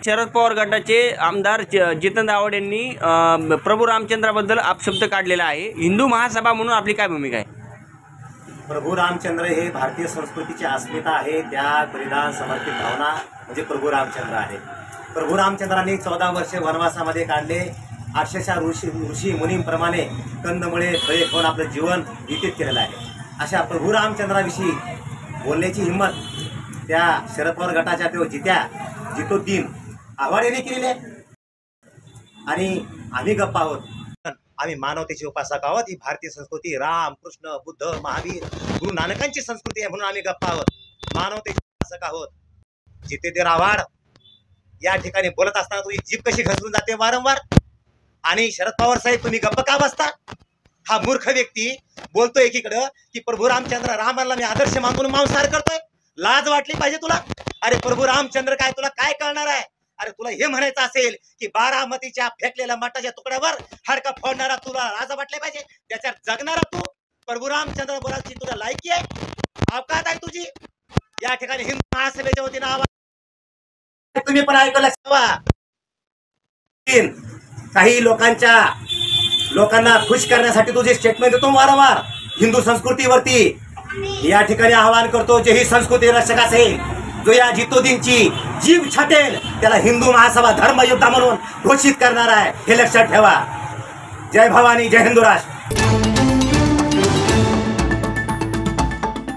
शरद पवार गटाचे आमदार जितेंद्र आव्हाड यांनी प्रभू रामचंद्राबद्दल अपशब्द काढलेला आहे। हिंदू महासभा म्हणून आपली काय भूमिका आहे? प्रभू रामचंद्र हे भारतीय संस्कृतीची अस्मिता आहे। त्या बलिदान समर्पित भावना म्हणजे प्रभू रामचंद्र आहे। प्रभू रामचंद्रांनी 14 वर्षे वनवासामध्ये काढले। अक्षरशः ऋषी मुनींप्रमाणे कंदमुळे फळे खाऊन आपलं जीवन व्यतीत केलेलं आहे। अशा प्रभू रामचंद्राविषयी बोलण्याची हिंमत त्या शरद पवार गटाच्या तो जितोद्दीन आव्हाड यांनी केलेली आहे। आणि आम्ही गप्पा आहोत, आम्ही मानवतेची उपासक आहोत। ही भारतीय संस्कृती राम कृष्ण बुद्ध महावीर गुरु नानकांची संस्कृती आहे, म्हणून आम्ही गप्पा आहोत, मानवतेचे उपासक आहोत। जितेंद्र आव्हाड या ठिकाणी बोलत असताना तुझी जीभ कशी घसरून जाते वारंवार, आणि शरद पवार साहेब तुम्ही गप्प का बसता? हा मूर्ख व्यक्ती बोलतोय एकीकडं की प्रभू रामचंद्र रामाला मी आदर्श मानून मांसाहार करतोय। लाज वाटली पाहिजे तुला। अरे प्रभू रामचंद्र काय तुला काय कळणार आहे? अरे तुला हे म्हणायचं असेल की बारामतीच्या फेकलेल्या मठाच्या तुकड्यावर हाडका फोडणारा तुला लाज वाटले पाहिजे, त्याच्यावर जगणारा तू प्रभू रामचंद्र बोलायची तुला लायकी आहे, अवकात आहे तुझी? या ठिकाणी हिंदू महासभेच्या वतीनं आवाज तुम्ही पण ऐकलं हवा। काही लोकांना खुश करण्यासाठी तुझे स्टेटमेंट देतो वारंवार हिंदू संस्कृतीवरती। या ठिकाणी आवाहन करतो, जे ही संस्कृती रक्षक असेल, जो या जितोदीनची जीव छाटेल, त्याला हिंदू महासभा धर्मयोद्धा म्हणून घोषित करणार आहे, हे लक्षात ठेवा। जय भवानी, जय हिंदू राष्ट्र।